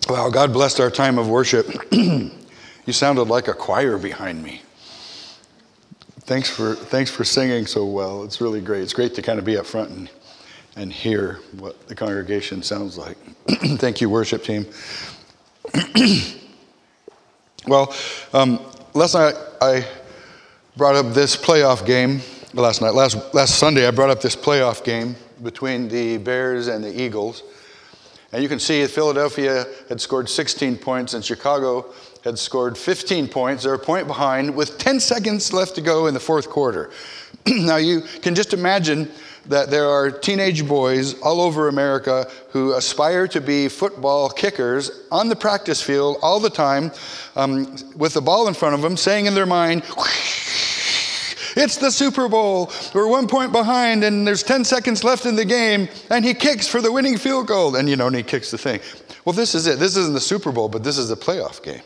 Wow, God blessed our time of worship. You sounded like a choir behind me. Thanks for singing so well. It's really great. It's great to kind of be up front and hear what the congregation sounds like. Thank you, worship team. Well, last night I brought up this playoff game. Last Sunday I brought up this playoff game between the Bears and the Eagles. And you can see Philadelphia had scored 16 points and Chicago had scored 15 points. They're a point behind with 10 seconds left to go in the fourth quarter. Now you can just imagine that there are teenage boys all over America who aspire to be football kickers on the practice field all the time with the ball in front of them, saying in their mind, "It's the Super Bowl. We're 1 point behind and there's 10 seconds left in the game." And he kicks for the winning field goal. And and he kicks the thing. Well, this is it. This isn't the Super Bowl, but this is the playoff game.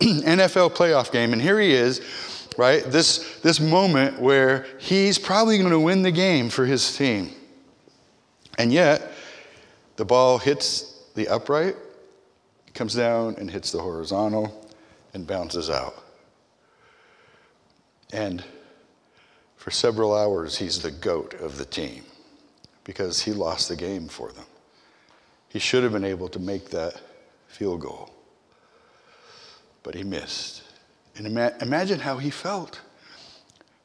NFL playoff game. And here he is, right? This moment where he's probably going to win the game for his team. And yet, the ball hits the upright, comes down and hits the horizontal and bounces out. And for several hours, he's the GOAT of the team because he lost the game for them. He should have been able to make that field goal, but he missed. And imagine how he felt.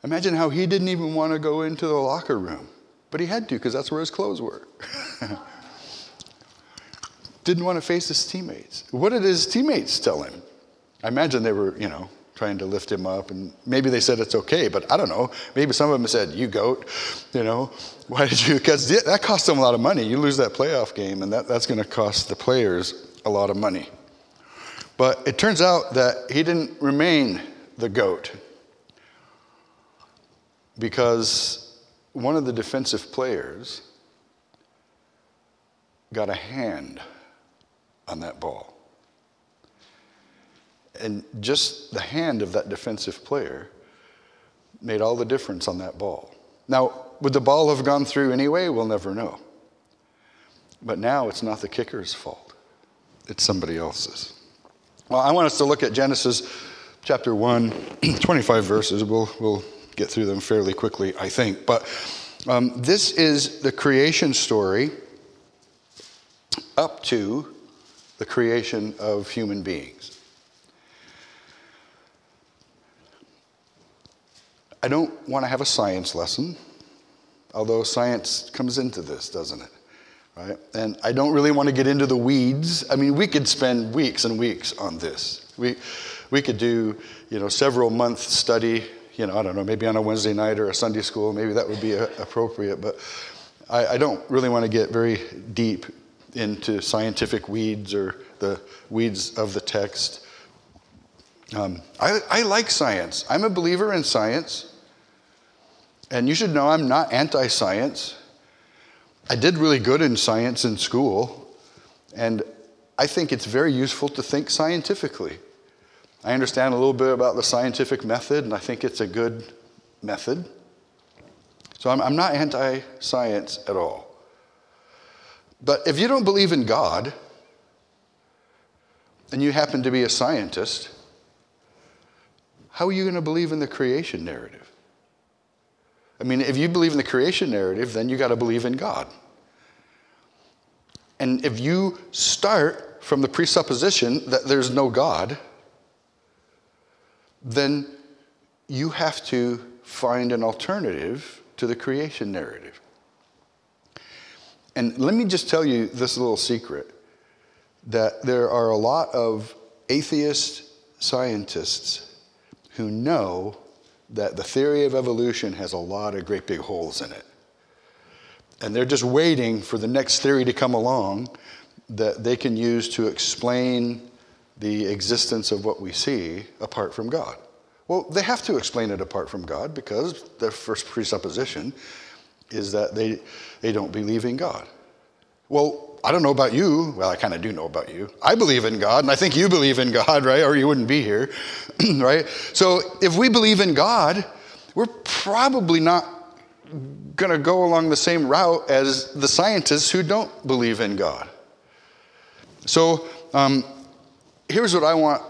Imagine how he didn't even want to go into the locker room, but he had to because that's where his clothes were. Didn't want to face his teammates. What did his teammates tell him? I imagine they were, trying to lift him up, and maybe they said it's okay, but I don't know. Maybe some of them said, "You goat, why did you?" Because that cost them a lot of money. You lose that playoff game, and that's going to cost the players a lot of money. But it turns out that he didn't remain the GOAT because one of the defensive players got a hand on that ball. And just the hand of that defensive player made all the difference on that ball. Now, would the ball have gone through anyway? We'll never know. But now it's not the kicker's fault. It's somebody else's. Well, I want us to look at Genesis chapter 1, 25 verses. We'll get through them fairly quickly, I think. But this is the creation story up to the creation of human beings. I don't want to have a science lesson, although science comes into this, doesn't it? Right? And I don't really want to get into the weeds. I mean, we could spend weeks and weeks on this. We could do, several month study, I don't know, maybe on a Wednesday night or a Sunday school. Maybe that would be appropriate. But I don't really want to get very deep into scientific weeds or the weeds of the text. I like science. I'm a believer in science. And you should know I'm not anti-science. I did really good in science in school. And I think it's very useful to think scientifically. I understand a little bit about the scientific method, and I think it's a good method. So I'm not anti-science at all. But if you don't believe in God, and you happen to be a scientist, how are you going to believe in the creation narrative? I mean, if you believe in the creation narrative, then you got to believe in God. And if you start from the presupposition that there's no God, then you have to find an alternative to the creation narrative. And let me just tell you this little secret, that there are a lot of atheist scientists who know that the theory of evolution has a lot of great big holes in it. And they're just waiting for the next theory to come along that they can use to explain the existence of what we see apart from God. Well, they have to explain it apart from God because their first presupposition is that they don't believe in God. Well, I don't know about you. Well, I kind of do know about you. I believe in God, and I think you believe in God, right? Or you wouldn't be here, right? So if we believe in God, we're probably not going to go along the same route as the scientists who don't believe in God. So here's what I want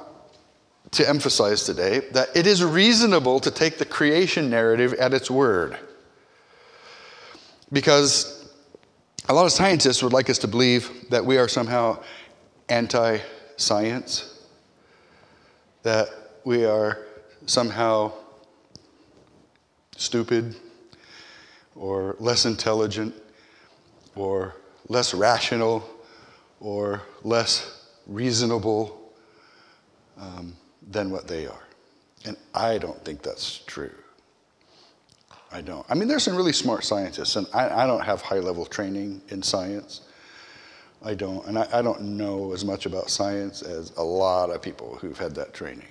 to emphasize today, that it is reasonable to take the creation narrative at its word. Because a lot of scientists would like us to believe that we are somehow anti-science, that we are somehow stupid or less intelligent or less rational or less reasonable than what they are. And I don't think that's true. I don't. I mean, there's some really smart scientists, and I don't have high-level training in science. I don't. And I don't know as much about science as a lot of people who've had that training.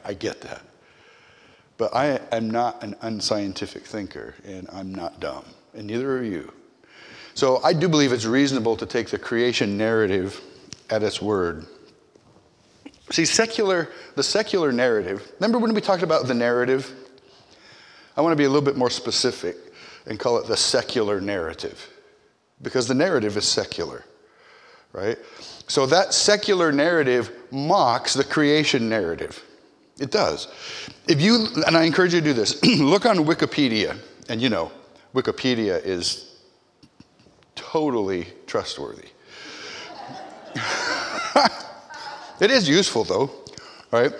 I get that. But I am not an unscientific thinker, and I'm not dumb, and neither are you. So I do believe it's reasonable to take the creation narrative at its word. See, the secular narrative, remember when we talked about the narrative? I want to be a little bit more specific and call it the secular narrative, because the narrative is secular, right? So that secular narrative mocks the creation narrative. It does. And I encourage you to do this, look on Wikipedia, and you know, Wikipedia is totally trustworthy. It is useful though, right?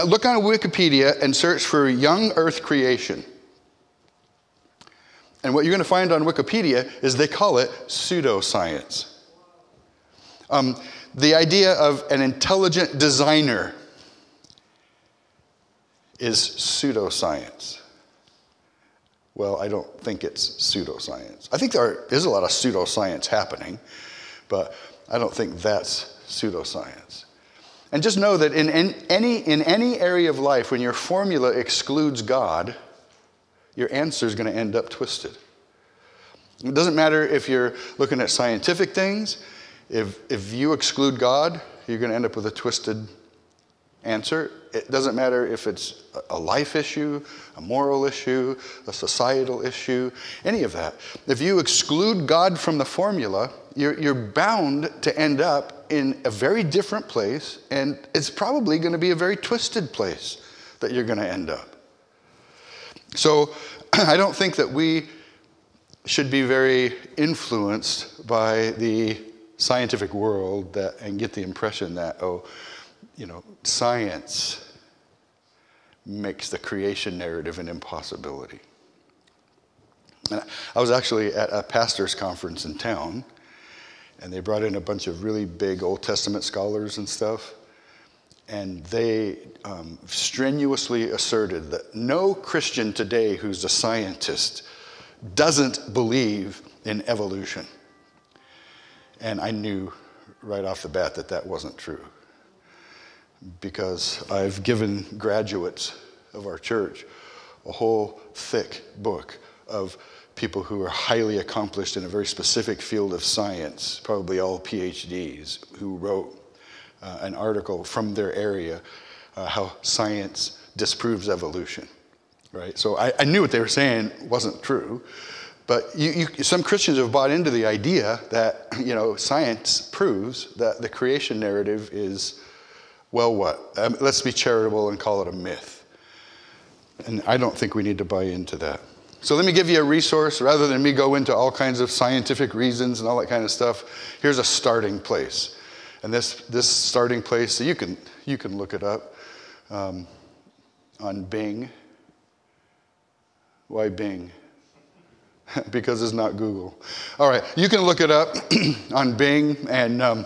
Look on Wikipedia and search for young earth creation. And what you're going to find on Wikipedia is they call it pseudoscience. The idea of an intelligent designer is pseudoscience. Well, I don't think it's pseudoscience. I think there is a lot of pseudoscience happening, but I don't think that's pseudoscience. And just know that in any area of life, when your formula excludes God, your answer is going to end up twisted. It doesn't matter if you're looking at scientific things. If you exclude God, you're going to end up with a twisted answer. It doesn't matter if it's a life issue, a moral issue, a societal issue, any of that. If you exclude God from the formula, you're bound to end up in a very different place, and it's probably going to be a very twisted place that you're going to end up. So I don't think that we should be very influenced by the scientific world and get the impression that, science makes the creation narrative an impossibility. And I was actually at a pastor's conference in town, and they brought in a bunch of really big Old Testament scholars and stuff, and they strenuously asserted that no Christian today who's a scientist doesn't believe in evolution. And I knew right off the bat that that wasn't true, because I've given graduates of our church a whole thick book of people who are highly accomplished in a very specific field of science, probably all PhDs, who wrote an article from their area, how science disproves evolution, right? So I knew what they were saying wasn't true, but some Christians have bought into the idea that, science proves that the creation narrative is, well, what? Let's be charitable and call it a myth. And I don't think we need to buy into that. So let me give you a resource. Rather than me go into all kinds of scientific reasons and all that kind of stuff, here's a starting place. And this starting place, so you can look it up on Bing. Why Bing? Because it's not Google. All right, you can look it up on Bing and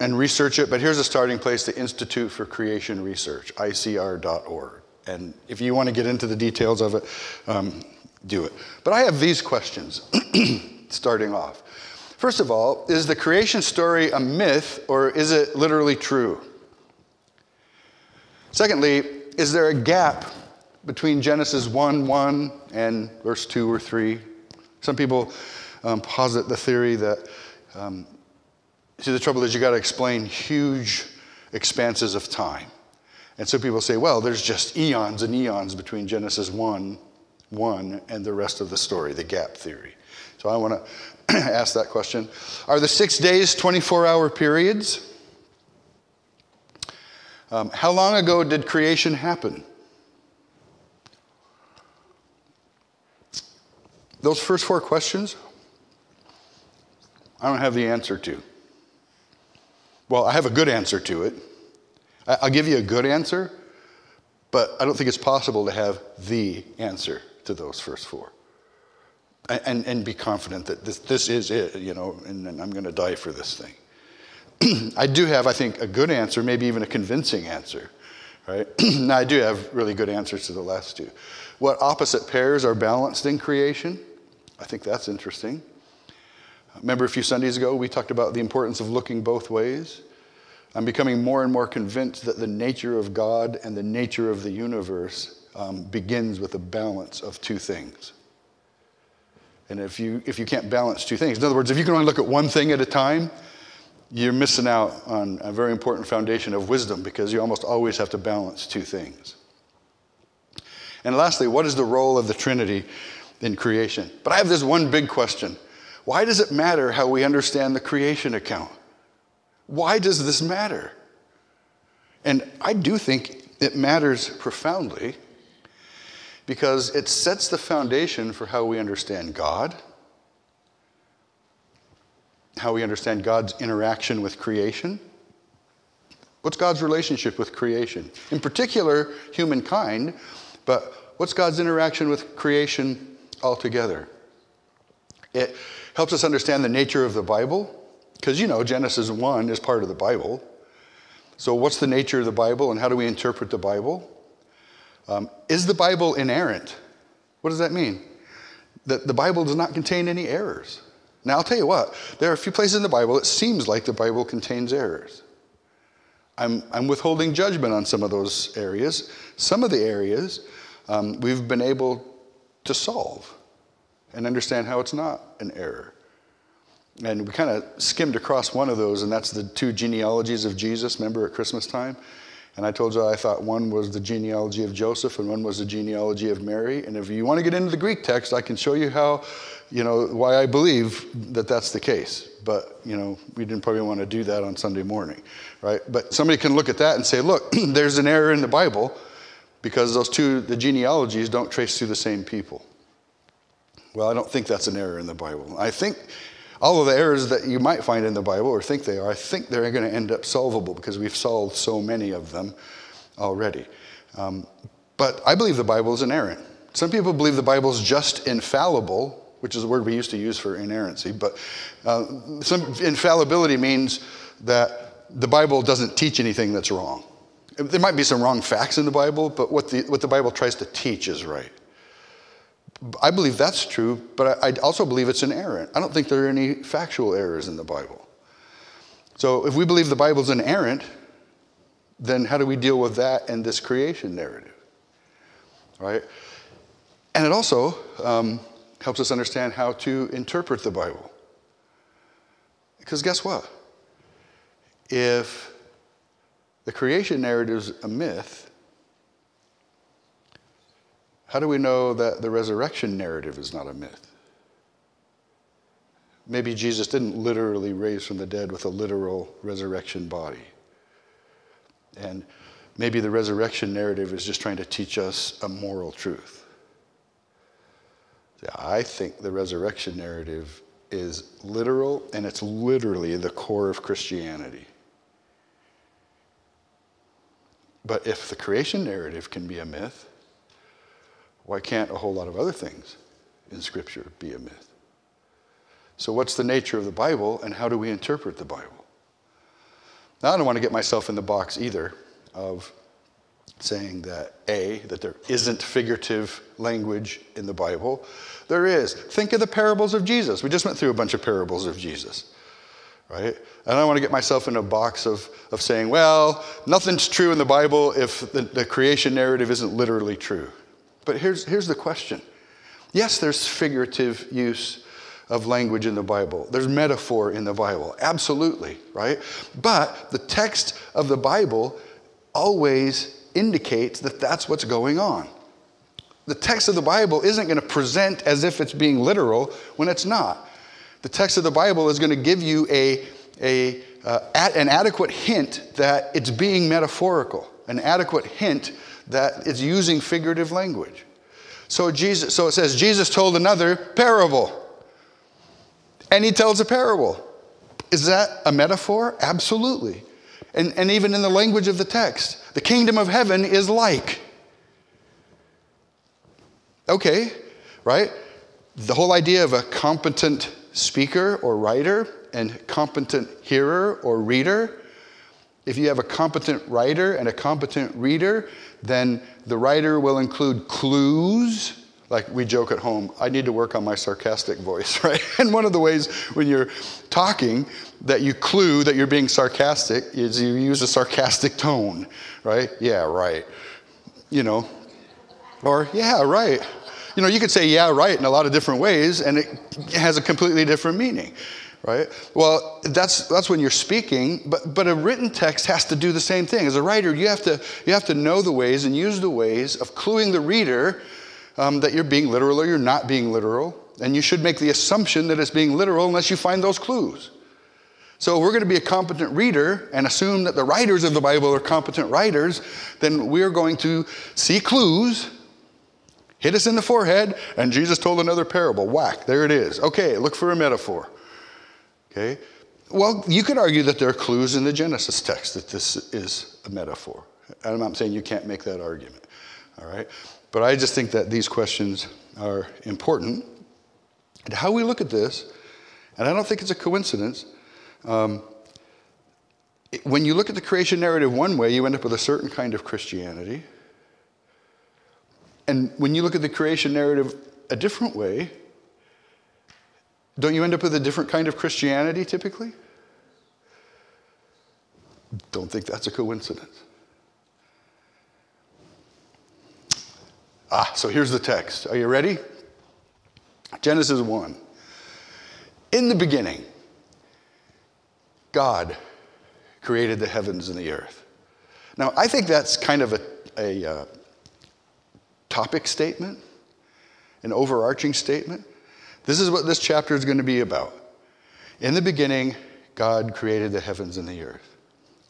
research it. But here's a starting place: the Institute for Creation Research, ICR.org. And if you want to get into the details of it, do it. But I have these questions starting off. First of all, is the creation story a myth, or is it literally true? Secondly, is there a gap between Genesis 1:1 and verse 2 or 3? Some people posit the theory that, see, the trouble is you got to explain huge expanses of time. And so people say, well, there's just eons and eons between Genesis 1:1 and the rest of the story, the gap theory. So I want to ask that question. Are the 6 days 24-hour periods? How long ago did creation happen? Those first 4 questions, I don't have the answer to. Well, I have a good answer to it. I'll give you a good answer, but I don't think it's possible to have the answer to those first 4. And be confident that this is it, and I'm going to die for this thing. I do have, I think, a good answer, maybe even a convincing answer, right? Now, I do have really good answers to the last 2. What opposite pairs are balanced in creation? I think that's interesting. Remember a few Sundays ago, we talked about the importance of looking both ways. I'm becoming more and more convinced that the nature of God and the nature of the universe begins with a balance of 2 things. And if you can't balance 2 things, in other words, if you can only look at one thing at a time, you're missing out on a very important foundation of wisdom, because you almost always have to balance 2 things. And lastly, what is the role of the Trinity in creation? But I have this one big question. Why does it matter how we understand the creation account? Why does this matter? And I do think it matters profoundly, because it sets the foundation for how we understand God, how we understand God's interaction with creation. What's God's relationship with creation? In particular, humankind, but what's God's interaction with creation altogether? It helps us understand the nature of the Bible, because Genesis 1 is part of the Bible. So what's the nature of the Bible, and how do we interpret the Bible? Is the Bible inerrant? What does that mean? That the Bible does not contain any errors. Now, I'll tell you what, there are a few places in the Bible it seems like the Bible contains errors. I'm withholding judgment on some of those areas. Some of the areas we've been able to solve and understand how it's not an error. And we kind of skimmed across one of those, and that's the 2 genealogies of Jesus, remember, at Christmas time? And I told you I thought one was the genealogy of Joseph and one was the genealogy of Mary. And if you want to get into the Greek text, I can show you how, why I believe that that's the case. But, we didn't probably want to do that on Sunday morning, right? But somebody can look at that and say, look, there's an error in the Bible because the genealogies don't trace through the same people. Well, I don't think that's an error in the Bible. I think all of the errors that you might find in the Bible, or think they are, I think they're going to end up solvable because we've solved so many of them already. But I believe the Bible is inerrant. Some people believe the Bible is just infallible, which is the word we used to use for inerrancy. But some infallibility means that the Bible doesn't teach anything that's wrong. There might be some wrong facts in the Bible, but what the Bible tries to teach is right. I believe that's true, but I also believe it's inerrant. I don't think there are any factual errors in the Bible. So if we believe the Bible's inerrant, then how do we deal with that in this creation narrative? Right? And it also helps us understand how to interpret the Bible. Because guess what? If the creation narrative is a myth, how do we know that the resurrection narrative is not a myth? Maybe Jesus didn't literally raise from the dead with a literal resurrection body. And maybe the resurrection narrative is just trying to teach us a moral truth. I think the resurrection narrative is literal, and it's literally the core of Christianity. But if the creation narrative can be a myth, why can't a whole lot of other things in Scripture be a myth? So what's the nature of the Bible, and how do we interpret the Bible? Now, I don't want to get myself in the box either of saying that that there isn't figurative language in the Bible. There is. Think of the parables of Jesus. We just went through a bunch of parables of Jesus, right? I don't want to get myself in a box of saying, well, nothing's true in the Bible if the creation narrative isn't literally true. But here's the question. Yes, there's figurative use of language in the Bible. There's metaphor in the Bible. Absolutely, right? But the text of the Bible always indicates that that's what's going on. The text of the Bible isn't going to present as if it's being literal when it's not. The text of the Bible is going to give you an adequate hint that it's being metaphorical, an adequate hint that it's using figurative language. So it says Jesus told another parable, and he tells a parable. Is that a metaphor? Absolutely. And even in the language of the text, the kingdom of heaven is like. Okay, right? The whole idea of a competent speaker or writer and competent hearer or reader. If you have a competent writer and a competent reader, then the writer will include clues. Like we joke at home, I need to work on my sarcastic voice, right? And one of the ways when you're talking that you clue that you're being sarcastic is you use a sarcastic tone, right? Yeah, right. Or yeah, right. You could say yeah, right in a lot of different ways, and it has a completely different meaning, right? Well, that's when you're speaking, but a written text has to do the same thing. As a writer, you have to know the ways and use the ways of cluing the reader that you're being literal or you're not being literal, and you should make the assumption that it's being literal unless you find those clues. So if we're going to be a competent reader and assume that the writers of the Bible are competent writers, then we're going to see clues, hit us in the forehead, and Jesus told another parable. Whack, there it is. Okay, look for a metaphor. Okay? Well, you could argue that there are clues in the Genesis text that this is a metaphor. I'm not saying you can't make that argument. All right? But I just think that these questions are important. And how we look at this, and I don't think it's a coincidence, when you look at the creation narrative one way, you end up with a certain kind of Christianity. And when you look at the creation narrative a different way, don't you end up with a different kind of Christianity typically? Don't think that's a coincidence. So here's the text. Are you ready? Genesis 1. In the beginning, God created the heavens and the earth. Now, I think that's kind of a topic statement, an overarching statement. This is what this chapter is going to be about. In the beginning, God created the heavens and the earth.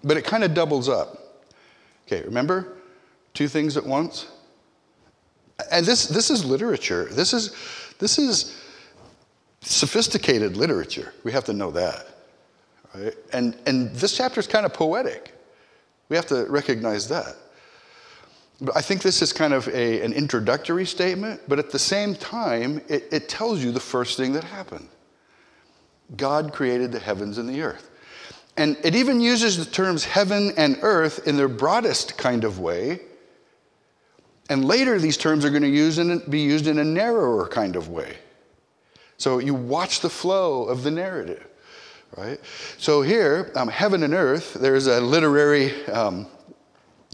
But it kind of doubles up. Okay, remember? Two things at once. And this is literature. This is sophisticated literature. We have to know that. Right? And this chapter is kind of poetic. We have to recognize that. But I think this is kind of an introductory statement, but at the same time, it tells you the first thing that happened. God created the heavens and the earth. And it even uses the terms heaven and earth in their broadest kind of way. And later, these terms are going to be used in a narrower kind of way. So you watch the flow of the narrative, right? So here, heaven and earth, there's a literary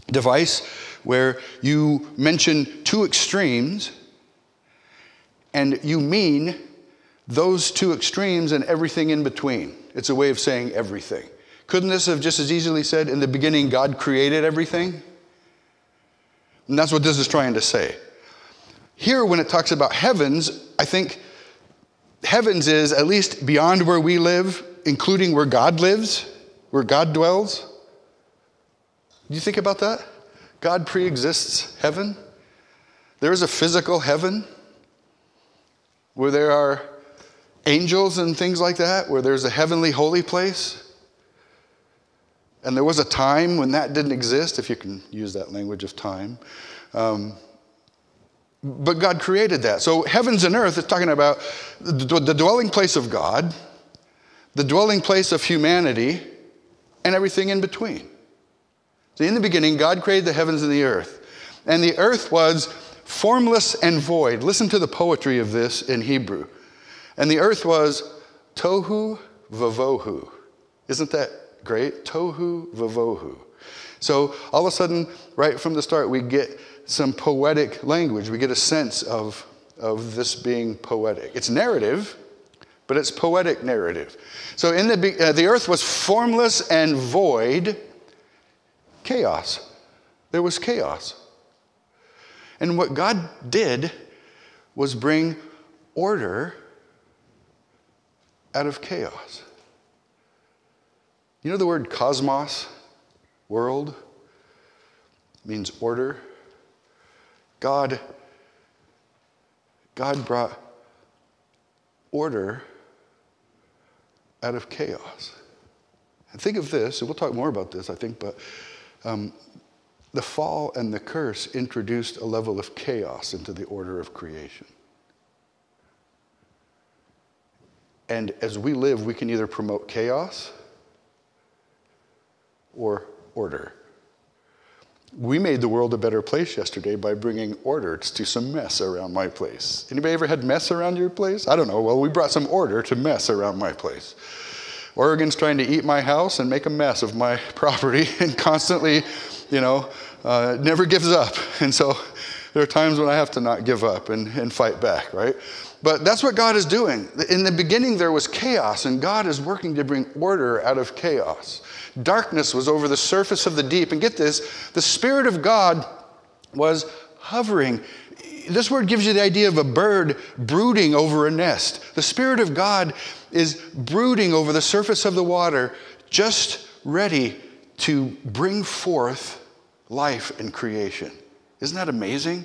device where you mention two extremes, and you mean those two extremes and everything in between. It's a way of saying everything. Couldn't this have just as easily said, in the beginning, God created everything? And that's what this is trying to say. Here, when it talks about heavens, I think heavens is at least beyond where we live, including where God lives, where God dwells. Do you think about that? God pre-exists heaven. There is a physical heaven where there are angels and things like that, where there's a heavenly holy place. And there was a time when that didn't exist, if you can use that language of time. But God created that. So heavens and earth is talking about the dwelling place of God, the dwelling place of humanity, and everything in between. So in the beginning, God created the heavens and the earth. And the earth was formless and void. Listen to the poetry of this in Hebrew. And the earth was tohu vavohu. Isn't that great? Tohu vavohu. So all of a sudden, right from the start, we get some poetic language. We get a sense of this being poetic. It's narrative, but it's poetic narrative. So in the earth was formless and void. Chaos. There was chaos. And what God did was bring order out of chaos. You know the word cosmos, world, means order. God brought order out of chaos. And think of this, and we'll talk more about this, I think, but the fall and the curse introduced a level of chaos into the order of creation. And as we live, we can either promote chaos or order. We made the world a better place yesterday by bringing order to some mess around my place. Anybody ever had mess around your place? I don't know. Well, we brought some order to mess around my place. Oregon's trying to eat my house and make a mess of my property and constantly, never gives up. And so there are times when I have to not give up and fight back, right? But that's what God is doing. In the beginning, there was chaos, and God is working to bring order out of chaos. Darkness was over the surface of the deep. And get this, the Spirit of God was hovering. This word gives you the idea of a bird brooding over a nest. The Spirit of God is brooding over the surface of the water, just ready to bring forth life and creation. Isn't that amazing?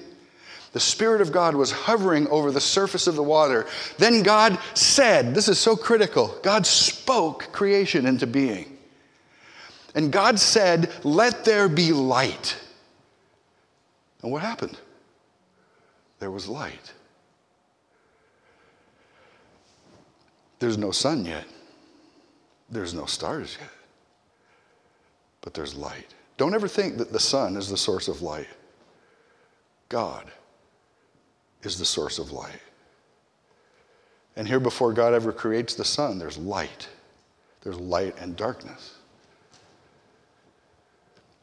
The Spirit of God was hovering over the surface of the water. Then God said, this is so critical, God spoke creation into being. And God said, let there be light. And what happened? There was light. There's no sun yet. There's no stars yet. But there's light. Don't ever think that the sun is the source of light. God is the source of light. And here before God ever creates the sun, there's light. There's light and darkness.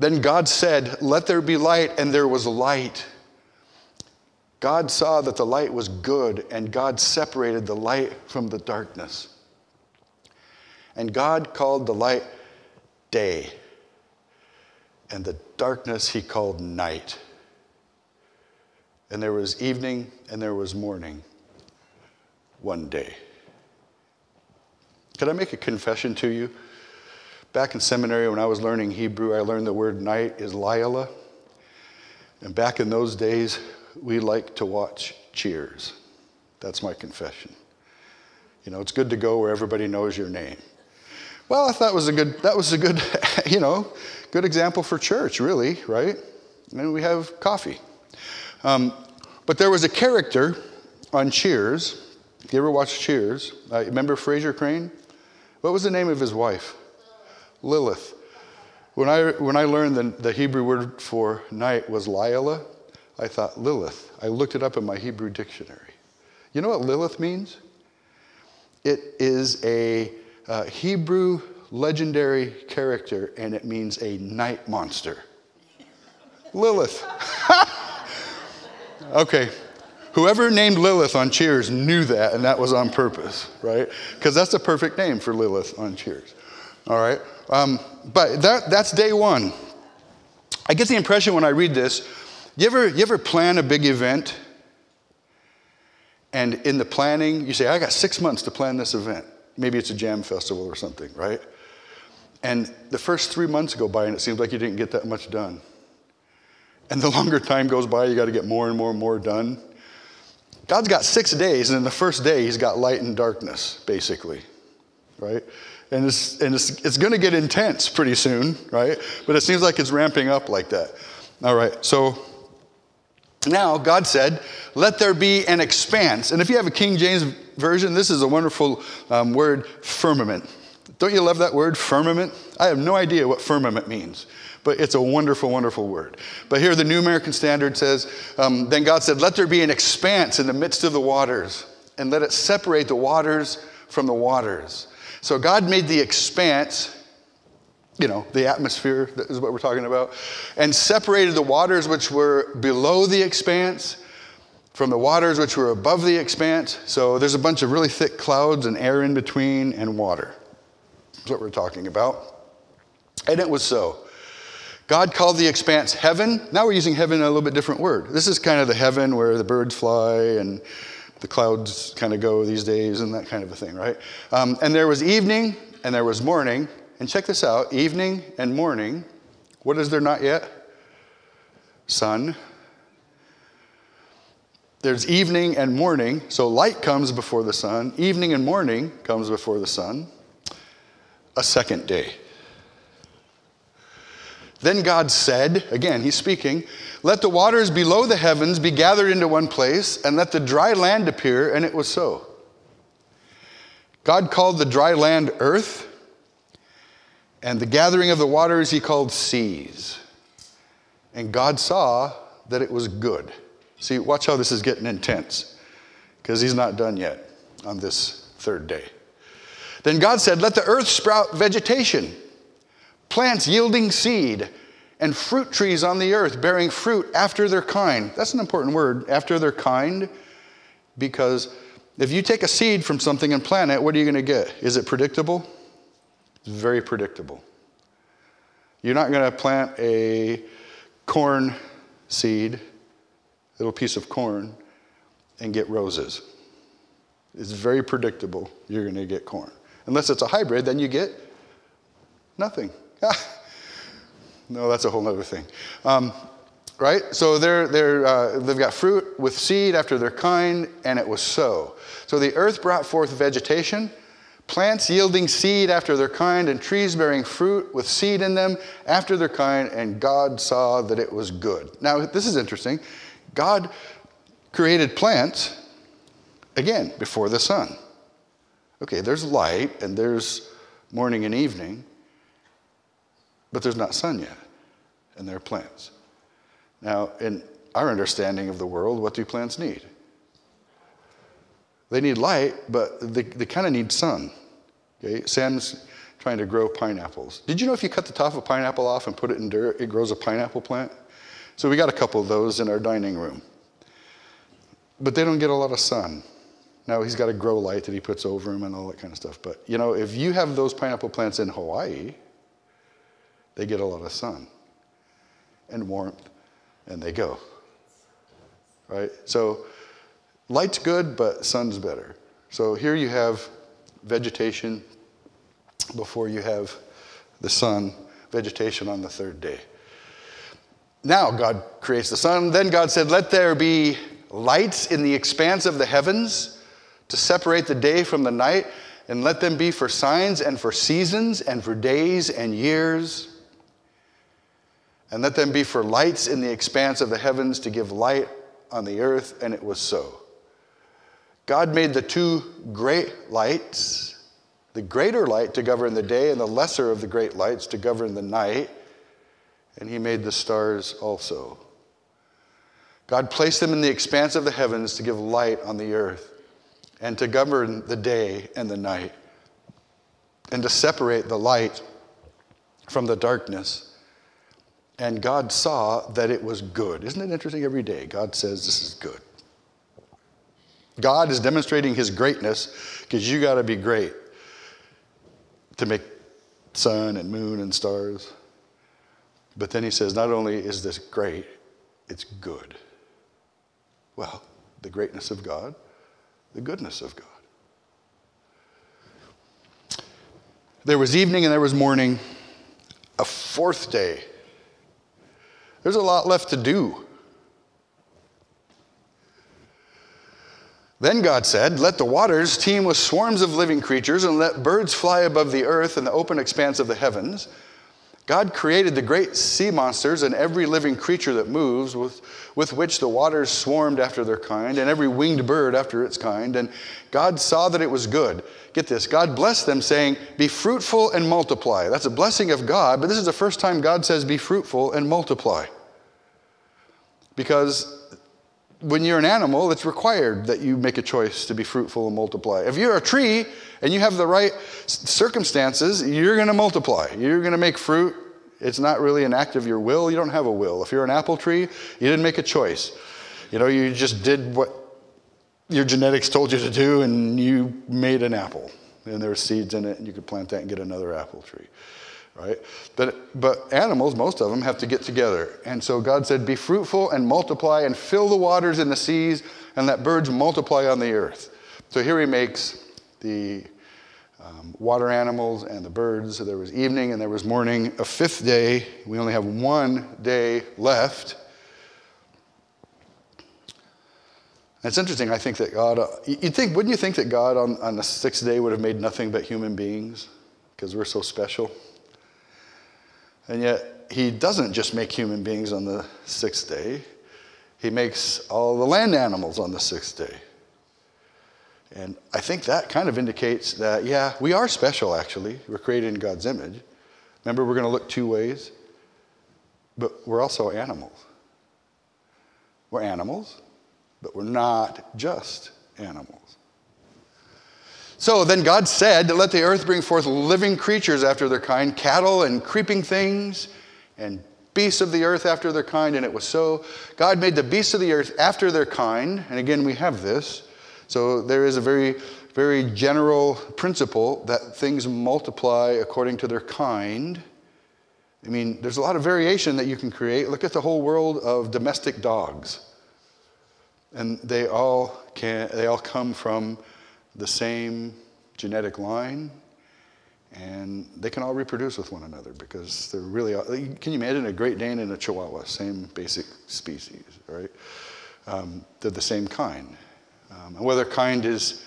Then God said, let there be light, and there was light. God saw that the light was good, and God separated the light from the darkness. And God called the light day, and the darkness he called night. And there was evening and there was morning one day. Could I make a confession to you? Back in seminary when I was learning Hebrew, I learned the word night is Layla. And back in those days, we liked to watch Cheers. That's my confession. It's good to go where everybody knows your name. Well, I thought that was a good, good example for church, really, right? And we have coffee. But there was a character on Cheers. If you ever watched Cheers, remember Fraser Crane? What was the name of his wife? Lilith. When I learned the Hebrew word for night was Layla, I thought Lilith. I looked it up in my Hebrew dictionary. You know what Lilith means? It is a Hebrew legendary character, and it means a night monster. Lilith. Okay. Whoever named Lilith on Cheers knew that, and that was on purpose, right? Because that's the perfect name for Lilith on Cheers. All right? But that's day one. I get the impression when I read this, you ever plan a big event, and in the planning, you say, I got 6 months to plan this event. Maybe it's a jam festival or something, right? And the first 3 months go by, and it seems like you didn't get that much done. And the longer time goes by, you got to get more and more and more done. God's got 6 days, and in the first day, he's got light and darkness, basically, right? And it's going to get intense pretty soon, right? But it seems like it's ramping up like that. All right, so now God said, let there be an expanse. And if you have a King James version, this is a wonderful word, firmament. Don't you love that word, firmament? I have no idea what firmament means, but it's a wonderful, wonderful word. But here the New American Standard says, then God said, let there be an expanse in the midst of the waters, and let it separate the waters from the waters. So God made the expanse, the atmosphere is what we're talking about, and separated the waters which were below the expanse from the waters which were above the expanse. So there's a bunch of really thick clouds and air in between and water. That's what we're talking about. And it was so. God called the expanse heaven. Now we're using heaven in a little bit different word. This is kind of the heaven where the birds fly and the clouds kind of go these days and that kind of a thing, right? And there was evening and there was morning. And check this out, evening and morning. What is there not yet? Sun. There's evening and morning. So light comes before the sun. Evening and morning comes before the sun. A second day. Then God said, again, he's speaking, let the waters below the heavens be gathered into one place, and let the dry land appear, and it was so. God called the dry land earth, and the gathering of the waters he called seas. And God saw that it was good. See, watch how this is getting intense, because he's not done yet on this third day. Then God said, let the earth sprout vegetation, plants yielding seed, and fruit trees on the earth bearing fruit after their kind. That's an important word, after their kind, because if you take a seed from something and plant it, what are you going to get? Is it predictable? It's very predictable. You're not going to plant a corn seed, little piece of corn, and get roses. It's very predictable you're going to get corn. Unless it's a hybrid, then you get nothing. No, that's a whole other thing. Right? So they've got fruit with seed after their kind, and it was so. So the earth brought forth vegetation, plants yielding seed after their kind, and trees bearing fruit with seed in them after their kind, and God saw that it was good. Now, this is interesting. God created plants, again, before the sun. Okay, there's light, and there's morning and evening, but there's not sun yet, and there are plants. Now, in our understanding of the world, what do plants need? They need light, but they kind of need sun. Okay? Sam's trying to grow pineapples. Did you know if you cut the top of a pineapple off and put it in dirt, it grows a pineapple plant? So we got a couple of those in our dining room. But they don't get a lot of sun. Now, he's got a grow light that he puts over them and all that kind of stuff. But, you know, if you have those pineapple plants in Hawaii, they get a lot of sun and warmth, and they go. Right? So light's good, but sun's better. So here you have vegetation before you have the sun, vegetation on the third day. Now God creates the sun. Then God said, let there be lights in the expanse of the heavens to separate the day from the night, and let them be for signs and for seasons and for days and years. And let them be for lights in the expanse of the heavens to give light on the earth, and it was so. God made the two great lights, the greater light to govern the day and the lesser of the great lights to govern the night, and he made the stars also. God placed them in the expanse of the heavens to give light on the earth and to govern the day and the night and to separate the light from the darkness. And God saw that it was good. Isn't it interesting? Every day God says this is good. God is demonstrating his greatness because you got to be great to make sun and moon and stars. But then he says, not only is this great, it's good. Well, the greatness of God, the goodness of God. There was evening and there was morning, a fourth day. There's a lot left to do. Then God said, let the waters teem with swarms of living creatures, and let birds fly above the earth in the open expanse of the heavens. God created the great sea monsters and every living creature that moves, with which the waters swarmed after their kind, and every winged bird after its kind. And God saw that it was good. Get this, God blessed them, saying, be fruitful and multiply. That's a blessing of God, but this is the first time God says, be fruitful and multiply. Because when you're an animal, it's required that you make a choice to be fruitful and multiply. If you're a tree and you have the right circumstances, you're going to multiply. You're going to make fruit. It's not really an act of your will. You don't have a will. If you're an apple tree, you didn't make a choice. You know, you just did what your genetics told you to do, and you made an apple. And there were seeds in it, and you could plant that and get another apple tree. right? But animals, most of them, have to get together. And so God said, be fruitful and multiply and fill the waters in the seas and let birds multiply on the earth. So here he makes the water animals and the birds. So there was evening and there was morning. A fifth day, we only have one day left. And it's interesting, I think that God, wouldn't you think that God on the sixth day would have made nothing but human beings? Because we're so special. And yet, he doesn't just make human beings on the sixth day. He makes all the land animals on the sixth day. And I think that kind of indicates that, yeah, we are special, actually. We're created in God's image. Remember, we're going to look two ways. But we're also animals. We're animals, but we're not just animals. So then God said, let the earth bring forth living creatures after their kind, cattle and creeping things, and beasts of the earth after their kind, and it was so. God made the beasts of the earth after their kind, and again, we have this. So there is a very, very general principle that things multiply according to their kind. I mean, there's a lot of variation that you can create. Look at the whole world of domestic dogs. And they all come from the same genetic line, and they can all reproduce with one another because they're really, can you imagine a Great Dane and a Chihuahua, same basic species, right? They're the same kind. And whether kind is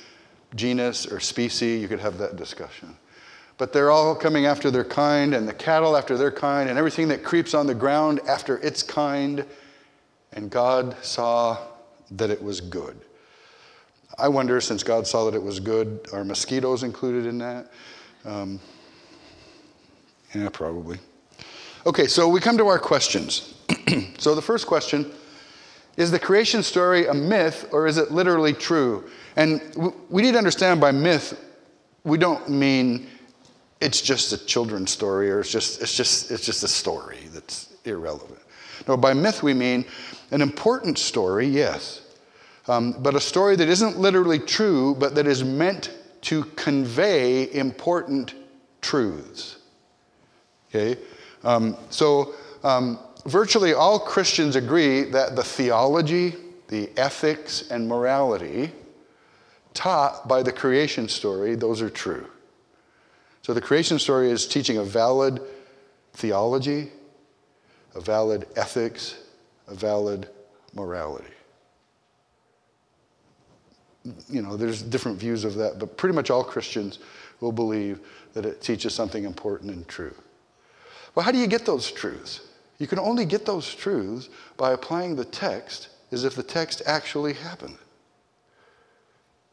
genus or species, you could have that discussion. But they're all coming after their kind, and the cattle after their kind, and everything that creeps on the ground after its kind. And God saw that it was good. I wonder, since God saw that it was good, are mosquitoes included in that? Yeah, probably. Okay, so we come to our questions. So the first question, is the creation story a myth or is it literally true? And we need to understand by myth, we don't mean it's just a children's story or it's just a story that's irrelevant. No, by myth we mean an important story, yes, but a story that isn't literally true, but that is meant to convey important truths. Okay, virtually all Christians agree that the theology, the ethics, and morality taught by the creation story, those are true. So the creation story is teaching a valid theology, a valid ethics, a valid morality. You know, there's different views of that, but pretty much all Christians will believe that it teaches something important and true. Well, how do you get those truths? You can only get those truths by applying the text as if the text actually happened.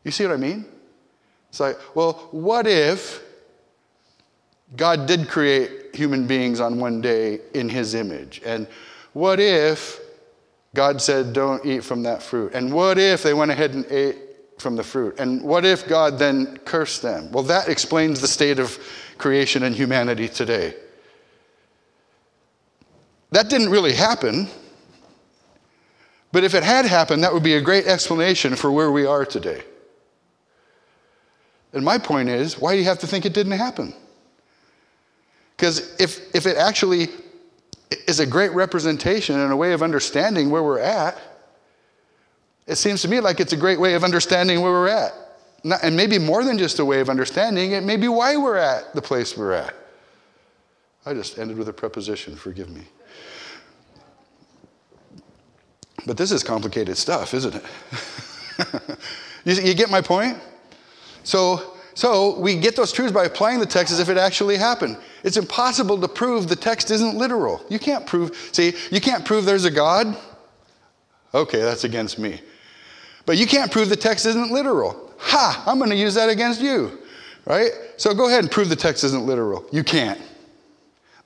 You see what I mean? It's like, well, what if God did create human beings on one day in his image? And what if God said, don't eat from that fruit? And what if they went ahead and ate from the fruit? And what if God then cursed them? Well, that explains the state of creation and humanity today. That didn't really happen. But if it had happened, that would be a great explanation for where we are today. And my point is, why do you have to think it didn't happen? Because if it actually is a great representation and a way of understanding where we're at, it seems to me like it's a great way of understanding where we're at. And maybe more than just a way of understanding, it may be why we're at the place we're at. I just ended with a preposition, forgive me. But this is complicated stuff, isn't it? You get my point? So we get those truths by applying the text as if it actually happened. It's impossible to prove the text isn't literal. You can't prove there's a God. Okay, that's against me. But you can't prove the text isn't literal. Ha, I'm going to use that against you, right? So go ahead and prove the text isn't literal. You can't.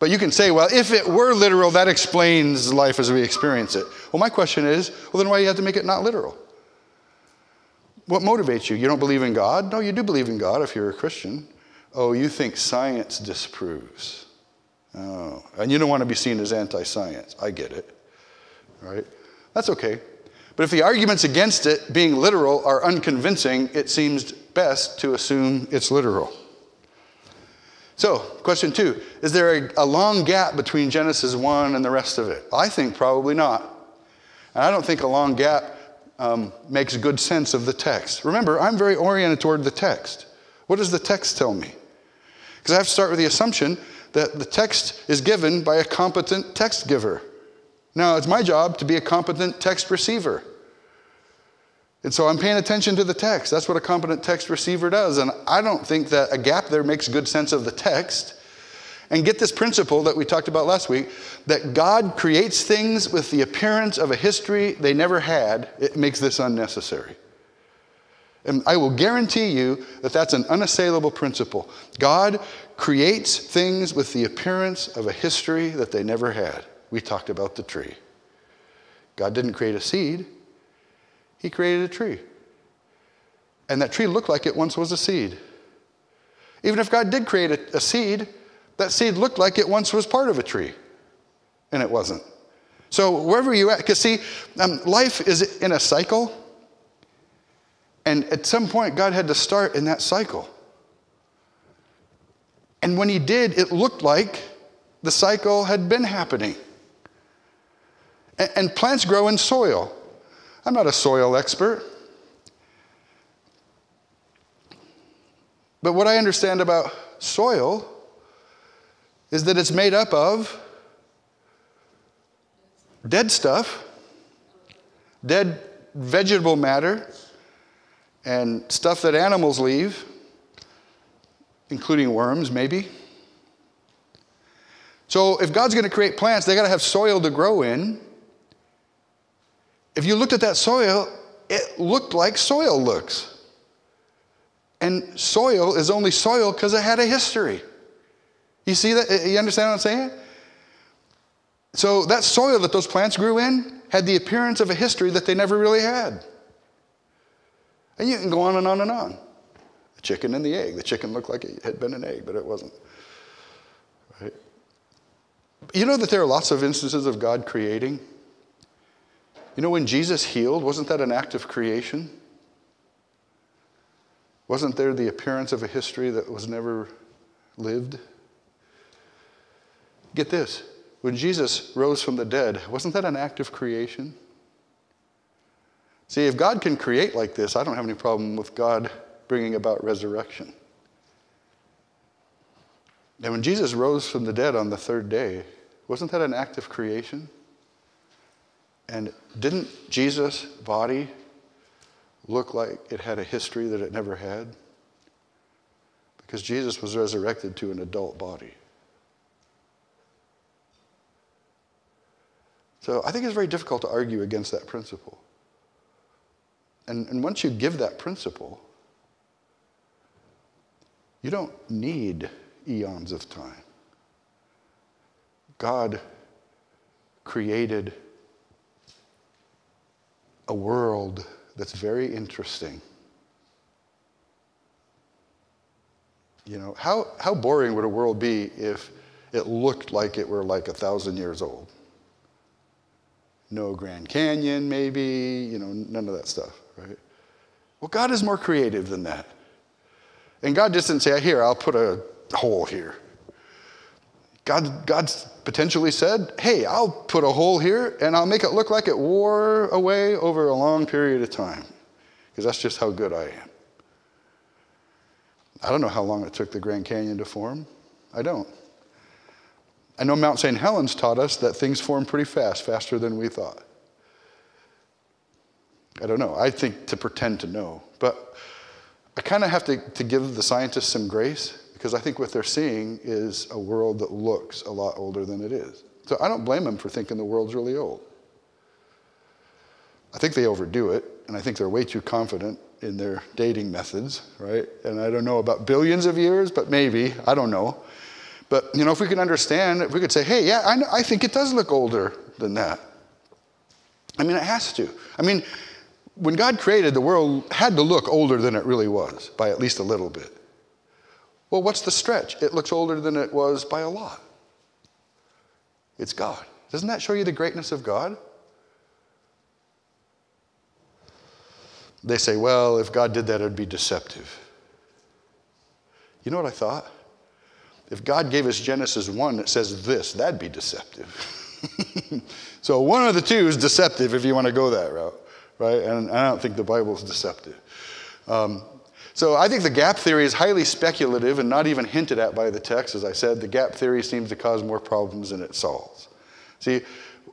But you can say, well, if it were literal, that explains life as we experience it. Well, my question is, well, then why do you have to make it not literal? What motivates you? You don't believe in God? No, you do believe in God if you're a Christian. Oh, you think science disproves. Oh, and you don't want to be seen as anti-science. I get it, right? That's okay. But if the arguments against it being literal are unconvincing, it seems best to assume it's literal. So, question 2, is there a long gap between Genesis 1 and the rest of it? I think probably not. And I don't think a long gap makes good sense of the text. Remember, I'm very oriented toward the text. What does the text tell me? Because I have to start with the assumption that the text is given by a competent text giver. Now, it's my job to be a competent text receiver. And so I'm paying attention to the text. That's what a competent text receiver does. And I don't think that a gap there makes good sense of the text. And get this principle that we talked about last week, that God creates things with the appearance of a history they never had. It makes this unnecessary. And I will guarantee you that that's an unassailable principle. God creates things with the appearance of a history that they never had. We talked about the tree. God didn't create a seed. He created a tree. And that tree looked like it once was a seed. Even if God did create a seed, that seed looked like it once was part of a tree. And it wasn't. So wherever you're at, because see, life is in a cycle. And at some point, God had to start in that cycle. And when he did, it looked like the cycle had been happening. And plants grow in soil. I'm not a soil expert. But what I understand about soil is that it's made up of dead stuff, dead vegetable matter, and stuff that animals leave, including worms, maybe. So if God's going to create plants, they got to have soil to grow in. If you looked at that soil, it looked like soil looks. And soil is only soil because it had a history. You see that? You understand what I'm saying? So that soil that those plants grew in had the appearance of a history that they never really had. And you can go on and on and on. The chicken and the egg. The chicken looked like it had been an egg, but it wasn't. Right? You know that there are lots of instances of God creating? You know, when Jesus healed, wasn't that an act of creation? Wasn't there the appearance of a history that was never lived? Get this. When Jesus rose from the dead, wasn't that an act of creation? See, if God can create like this, I don't have any problem with God bringing about resurrection. And when Jesus rose from the dead on the third day, wasn't that an act of creation? And didn't Jesus' body look like it had a history that it never had? Because Jesus was resurrected to an adult body. So I think it's very difficult to argue against that principle. And once you give that principle, you don't need eons of time. God created a world that's very interesting. You know, how boring would a world be if it looked like it were like 1,000 years old? No Grand Canyon, maybe, you know, none of that stuff, right? Well, God is more creative than that. And God just didn't say, here, I'll put a hole here. God potentially said, hey, I'll put a hole here and I'll make it look like it wore away over a long period of time. Because that's just how good I am. I don't know how long it took the Grand Canyon to form. I don't. I know Mount St. Helens taught us that things form pretty fast, faster than we thought. I don't know. I think to pretend to know. But I kind of have to give the scientists some grace, because I think what they're seeing is a world that looks a lot older than it is. So I don't blame them for thinking the world's really old. I think they overdo it, and I think they're way too confident in their dating methods, right? And I don't know about billions of years, but maybe. I don't know. But, you know, if we can understand, if we could say, hey, yeah, I think it does look older than that. I mean, it has to. I mean, when God created, the world had to look older than it really was, by at least a little bit. Well, what's the stretch? It looks older than it was by a lot. It's God. Doesn't that show you the greatness of God? They say, well, if God did that, it would be deceptive. You know what I thought? If God gave us Genesis 1 that says this, that'd be deceptive. So one of the two is deceptive if you want to go that route, right? And I don't think the Bible is deceptive. So I think the gap theory is highly speculative and not even hinted at by the text. As I said, the gap theory seems to cause more problems than it solves. See,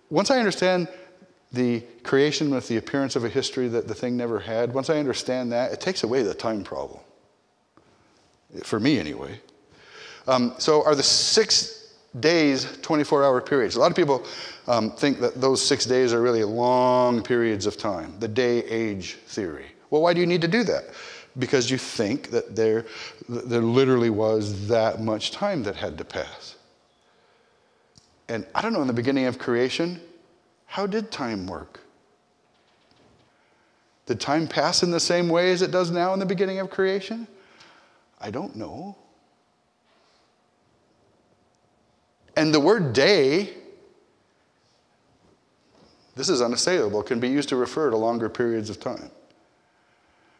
once I understand the creation with the appearance of a history that the thing never had, once I understand that, it takes away the time problem. For me, anyway. So are the 6 days 24-hour periods? A lot of people think that those 6 days are really long periods of time, the day-age theory. Well, why do you need to do that? Because you think that there literally was that much time that had to pass. And I don't know, in the beginning of creation, how did time work? Did time pass in the same way as it does now in the beginning of creation? I don't know. And the word day, this is unassailable, can be used to refer to longer periods of time.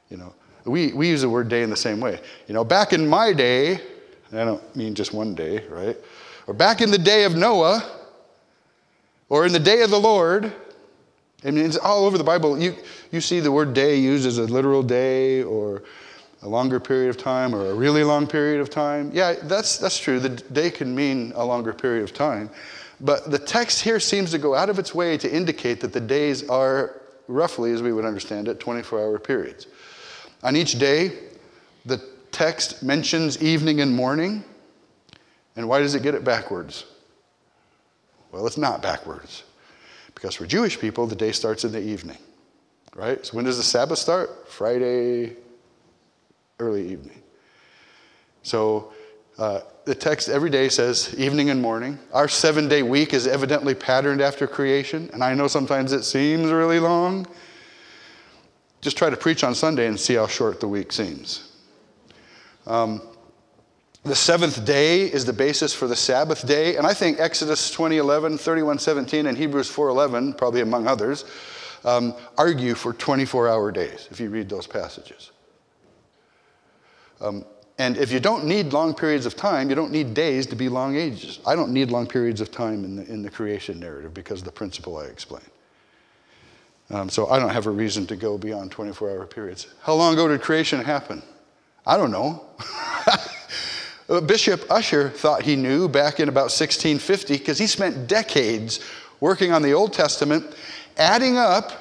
You know, we use the word day in the same way. You know, back in my day, and I don't mean just one day, right? Or back in the day of Noah, or in the day of the Lord. I mean, it's all over the Bible. You see the word day used as a literal day, or a longer period of time, or a really long period of time. Yeah, that's true. The day can mean a longer period of time. But the text here seems to go out of its way to indicate that the days are roughly, as we would understand it, 24-hour periods. On each day, the text mentions evening and morning. And why does it get it backwards? Well, it's not backwards. Because for Jewish people, the day starts in the evening. Right? So when does the Sabbath start? Friday, early evening. So the text every day says evening and morning. Our 7-day week is evidently patterned after creation. And I know sometimes it seems really long. Just try to preach on Sunday and see how short the week seems. The 7th day is the basis for the Sabbath day. And I think Exodus 20:11, 31:17, and Hebrews 4:11, probably among others, argue for 24-hour days, if you read those passages. And if you don't need long periods of time, you don't need days to be long ages. I don't need long periods of time in the creation narrative because of the principle I explained. So I don't have a reason to go beyond 24-hour periods. How long ago did creation happen? I don't know. Bishop Ussher thought he knew back in about 1650 because he spent decades working on the Old Testament, adding up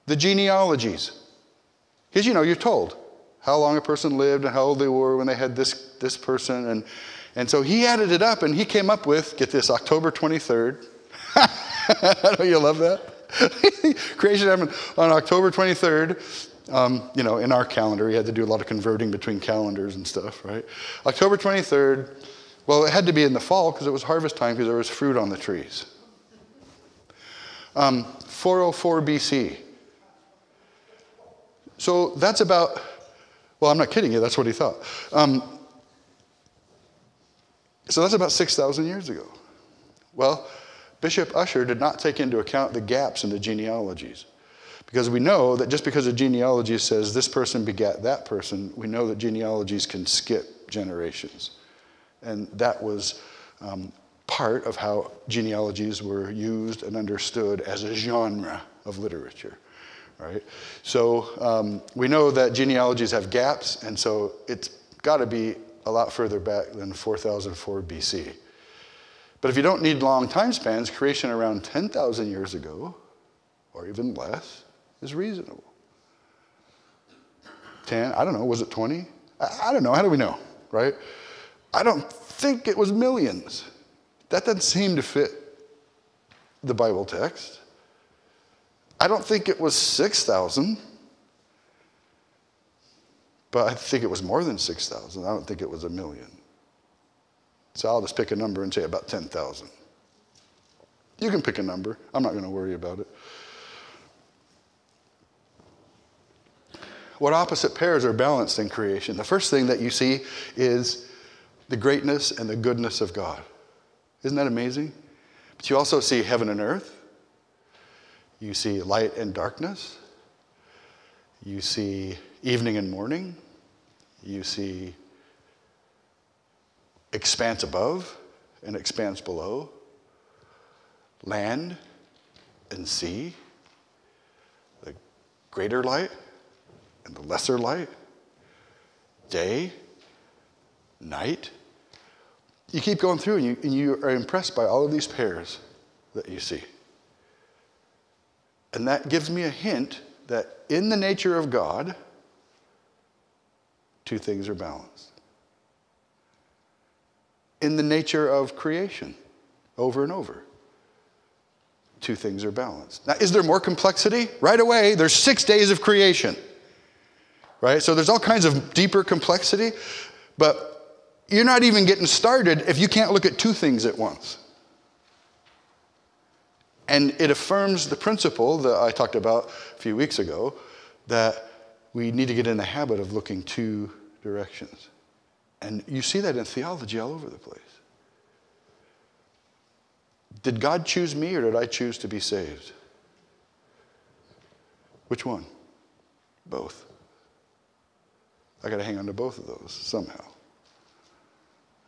the genealogies. Because, you know, you're told how long a person lived and how old they were when they had this person. And so he added it up and he came up with, get this, October 23rd. Don't you love that? Creation happened on October 23rd. You know, in our calendar, he had to do a lot of converting between calendars and stuff, right? October 23rd, well, it had to be in the fall because it was harvest time because there was fruit on the trees. 404 BC. So that's about, well, I'm not kidding you, that's what he thought. So that's about 6,000 years ago. Well, Bishop Ussher did not take into account the gaps in the genealogies. Because we know that just because a genealogy says this person begat that person, we know that genealogies can skip generations. And that was part of how genealogies were used and understood as a genre of literature, right? So we know that genealogies have gaps, and so it's got to be a lot further back than 4004 BC. But if you don't need long time spans, creation around 10,000 years ago, or even less, is reasonable. 10, I don't know, was it 20? I don't know, how do we know, right? I don't think it was millions. That doesn't seem to fit the Bible text. I don't think it was 6,000, but I think it was more than 6,000. I don't think it was a million. So I'll just pick a number and say about 10,000. You can pick a number. I'm not going to worry about it. What opposite pairs are balanced in creation? The first thing that you see is the greatness and the goodness of God. Isn't that amazing? But you also see heaven and earth. You see light and darkness. You see evening and morning. You see expanse above and expanse below, land and sea, the greater light and the lesser light, day, night. You keep going through and you are impressed by all of these pairs that you see. And that gives me a hint that in the nature of God, two things are balanced. In the nature of creation, over and over, two things are balanced. Now, is there more complexity? Right away, there's 6 days of creation. Right? So there's all kinds of deeper complexity, but you're not even getting started if you can't look at two things at once. And it affirms the principle that I talked about a few weeks ago, that we need to get in the habit of looking two directions. And you see that in theology all over the place. Did God choose me or did I choose to be saved? Which one? Both. I got to hang on to both of those somehow.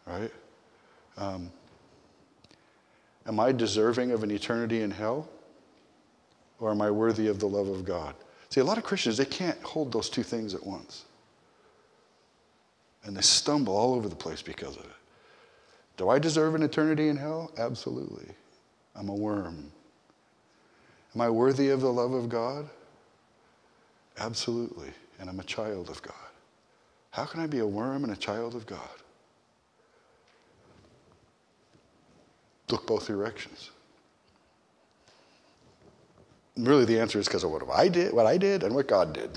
Right? Am I deserving of an eternity in hell? Or am I worthy of the love of God? See, a lot of Christians, they can't hold those two things at once. And they stumble all over the place because of it. Do I deserve an eternity in hell? Absolutely. I'm a worm. Am I worthy of the love of God? Absolutely. And I'm a child of God. How can I be a worm and a child of God? Look both directions. And really the answer is because of what I did and what God did.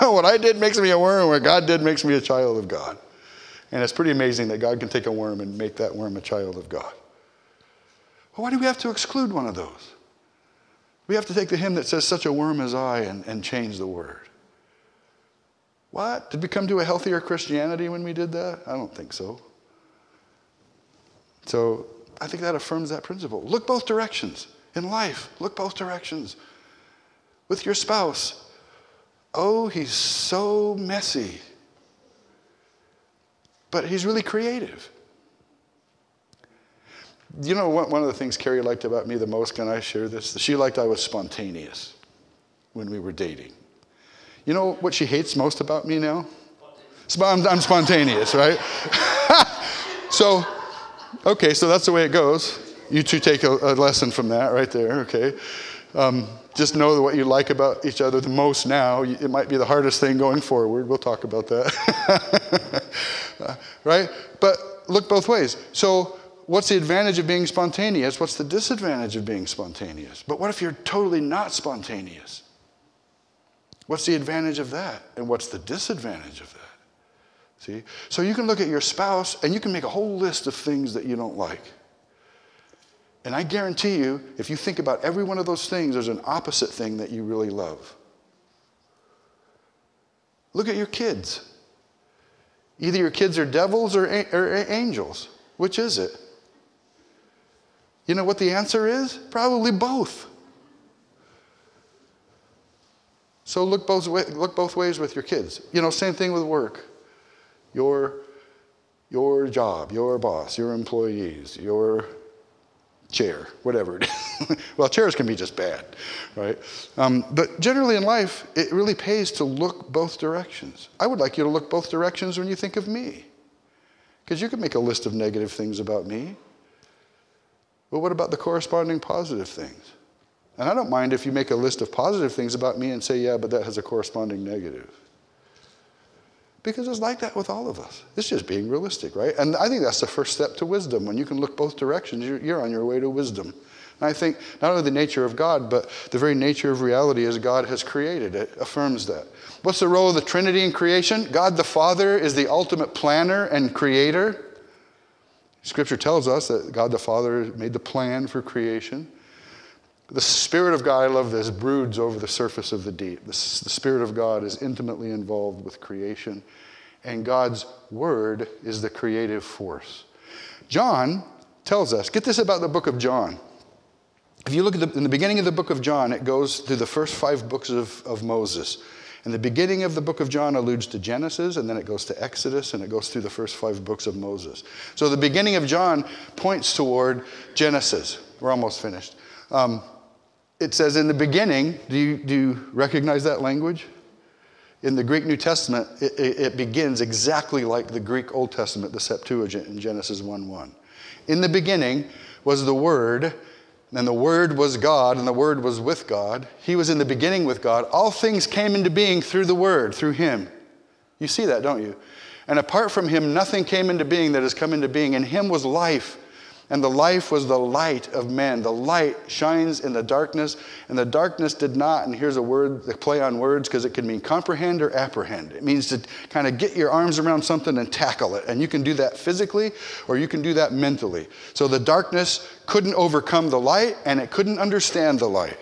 What I did makes me a worm, what God did makes me a child of God. And it's pretty amazing that God can take a worm and make that worm a child of God. Well, why do we have to exclude one of those? We have to take the hymn that says, "Such a worm as I," and change the word. What? Did we come to a healthier Christianity when we did that? I don't think so. So I think that affirms that principle. Look both directions in life. Look both directions. With your spouse. Oh, he's so messy. But he's really creative. You know what? One of the things Carrie liked about me the most, can I share this? She liked I was spontaneous when we were dating. You know what she hates most about me now? I'm spontaneous, right? So that's the way it goes. You two take a lesson from that right there, okay? Just know that what you like about each other the most now, it might be the hardest thing going forward. We'll talk about that. Right? But look both ways. So what's the advantage of being spontaneous? What's the disadvantage of being spontaneous? But what if you're totally not spontaneous? What's the advantage of that? And what's the disadvantage of that? See? So you can look at your spouse and you can make a whole list of things that you don't like. And I guarantee you, if you think about every one of those things, there's an opposite thing that you really love. Look at your kids. Either your kids are devils or angels. Which is it? You know what the answer is? Probably both. So look both ways with your kids. You know, same thing with work. Your job, your boss, your employees, your chair, whatever it is. Well, chairs can be just bad, right? But generally in life, it really pays to look both directions. I would like you to look both directions when you think of me. Because you can make a list of negative things about me. But what about the corresponding positive things? And I don't mind if you make a list of positive things about me and say, yeah, but that has a corresponding negative. Because it's like that with all of us. It's just being realistic, right? And I think that's the first step to wisdom. When you can look both directions, you're on your way to wisdom. And I think not only the nature of God, but the very nature of reality as God has created it affirms that. What's the role of the Trinity in creation? God the Father is the ultimate planner and creator. Scripture tells us that God the Father made the plan for creation. The Spirit of God, I love this, broods over the surface of the deep. The Spirit of God is intimately involved with creation. And God's Word is the creative force. John tells us, get this about the book of John. If you look at in the beginning of the book of John, it goes through the first 5 books of Moses. And the beginning of the book of John alludes to Genesis, and then it goes to Exodus, and it goes through the first 5 books of Moses. So the beginning of John points toward Genesis. We're almost finished. It says in the beginning, do you recognize that language? In the Greek New Testament, it begins exactly like the Greek Old Testament, the Septuagint in Genesis 1:1. In the beginning was the Word, and the Word was God, and the Word was with God. He was in the beginning with God. All things came into being through the Word, through Him. You see that, don't you? And apart from Him, nothing came into being that has come into being. In Him was life, and the life was the light of men. The light shines in the darkness, and the darkness did not, and here's a word, the play on words, because it can mean comprehend or apprehend. It means to kind of get your arms around something and tackle it. And you can do that physically, or you can do that mentally. So the darkness couldn't overcome the light, and it couldn't understand the light.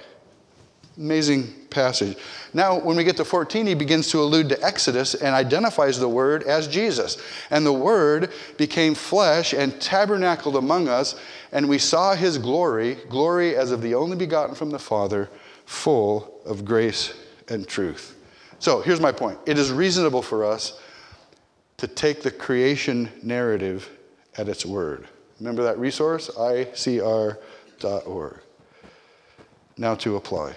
Amazing passage. Now, when we get to 14, he begins to allude to Exodus and identifies the Word as Jesus. And the Word became flesh and tabernacled among us, and we saw His glory, glory as of the only begotten from the Father, full of grace and truth. So here's my point. It is reasonable for us to take the creation narrative at its word. Remember that resource? icr.org. Now to apply.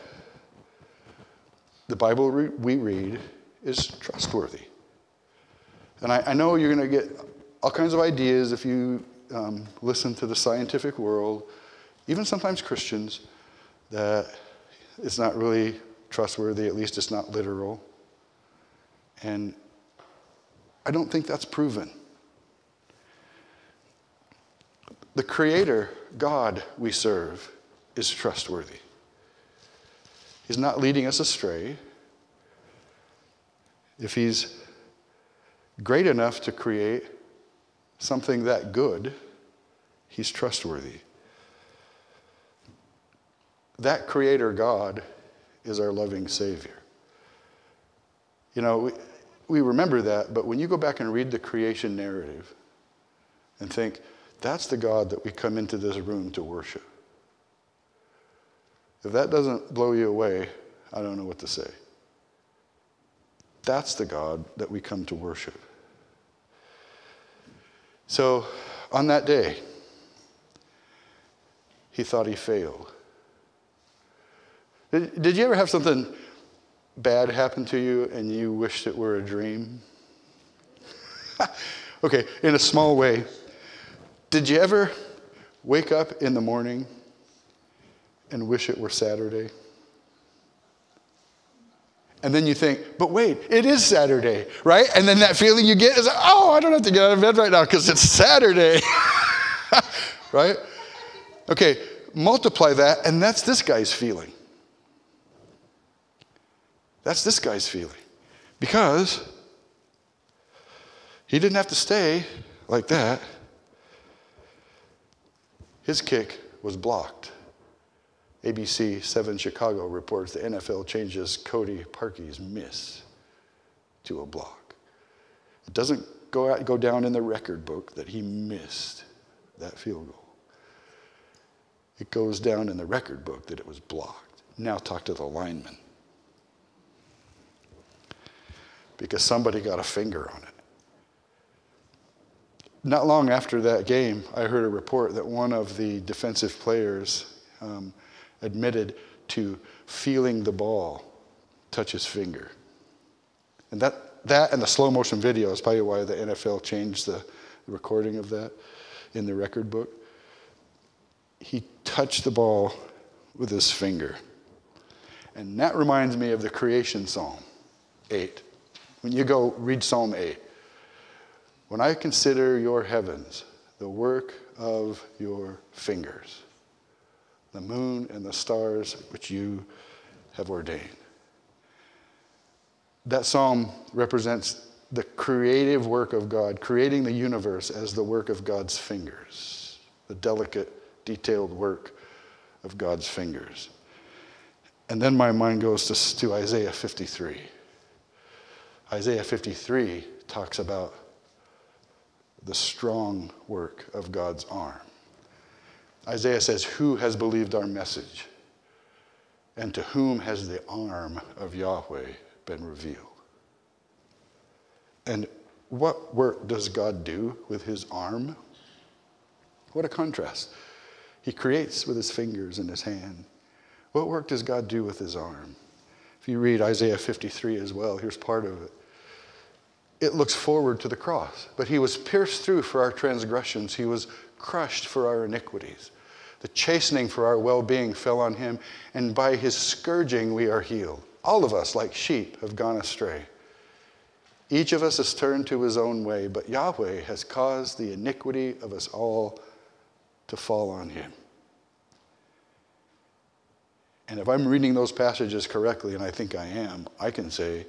The Bible we read is trustworthy. And I know you're going to get all kinds of ideas if you listen to the scientific world, even sometimes Christians, that it's not really trustworthy, at least it's not literal. And I don't think that's proven. The Creator, God we serve, is trustworthy. He's not leading us astray. If He's great enough to create something that good, He's trustworthy. That Creator God is our loving Savior. You know, we remember that, but when you go back and read the creation narrative and think, that's the God that we come into this room to worship. If that doesn't blow you away, I don't know what to say. That's the God that we come to worship. So, on that day, he thought he failed. Did you ever have something bad happen to you and you wished it were a dream? Okay, in a small way. Did you ever wake up in the morning and wish it were Saturday? And then you think, but wait, it is Saturday, right? And then that feeling you get is, oh, I don't have to get out of bed right now because it's Saturday, right? Okay, multiply that, and that's this guy's feeling. That's this guy's feeling. Because he didn't have to stay like that. His kick was blocked. ABC 7 Chicago reports the NFL changes Cody Parkey's miss to a block. It doesn't go down in the record book that he missed that field goal. It goes down in the record book that it was blocked. Now talk to the lineman. Because somebody got a finger on it. Not long after that game, I heard a report that one of the defensive players admitted to feeling the ball touch his finger. And that and the slow motion video is probably why the NFL changed the recording of that in the record book. He touched the ball with his finger. And that reminds me of the creation Psalm 8. When you go read Psalm 8, when I consider your heavens, the work of your fingers, the moon and the stars which you have ordained. That psalm represents the creative work of God, creating the universe as the work of God's fingers, the delicate, detailed work of God's fingers. And then my mind goes to Isaiah 53. Isaiah 53 talks about the strong work of God's arm. Isaiah says, who has believed our message? And to whom has the arm of Yahweh been revealed. And what work does God do with his arm? What a contrast. He creates with his fingers and his hand. What work does God do with his arm? If you read Isaiah 53 as well, here's part of it. It looks forward to the cross. But he was pierced through for our transgressions. He was crushed for our iniquities. The chastening for our well-being fell on him, and by his scourging we are healed. All of us, like sheep, have gone astray. Each of us has turned to his own way, but Yahweh has caused the iniquity of us all to fall on him. And if I'm reading those passages correctly, and I think I am, I can say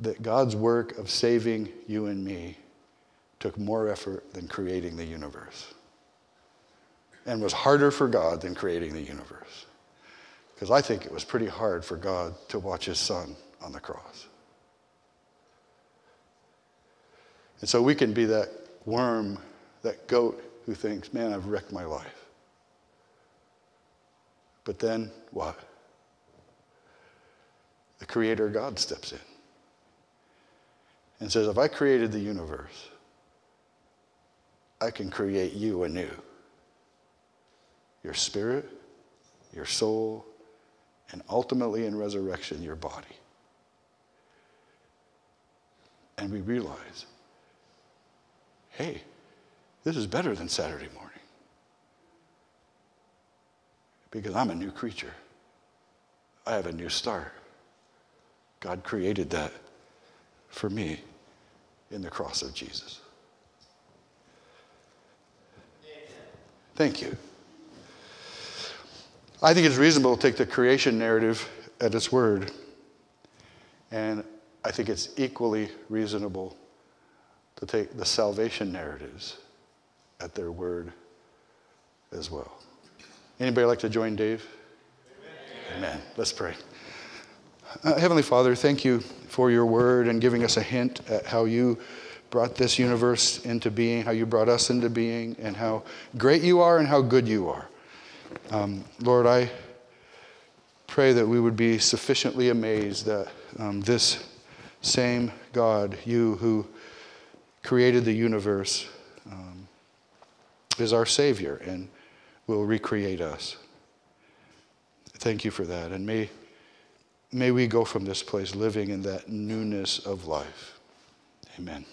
that God's work of saving you and me took more effort than creating the universe, and was harder for God than creating the universe. Because I think it was pretty hard for God to watch his son on the cross. And so we can be that worm, that goat who thinks, man, I've wrecked my life. But then what? The Creator God steps in and says, if I created the universe, I can create you anew. Your spirit, your soul, and ultimately in resurrection, your body. And we realize, hey, this is better than Saturday morning. Because I'm a new creature. I have a new start. God created that for me in the cross of Jesus. Thank you. I think it's reasonable to take the creation narrative at its word. And I think it's equally reasonable to take the salvation narratives at their word as well. Anybody like to join Dave? Amen. Amen. Let's pray. Heavenly Father, thank you for your word and giving us a hint at how you brought this universe into being, how you brought us into being, and how great you are and how good you are. Lord, I pray that we would be sufficiently amazed that this same God, you who created the universe, is our Savior and will recreate us. Thank you for that. And may we go from this place living in that newness of life. Amen.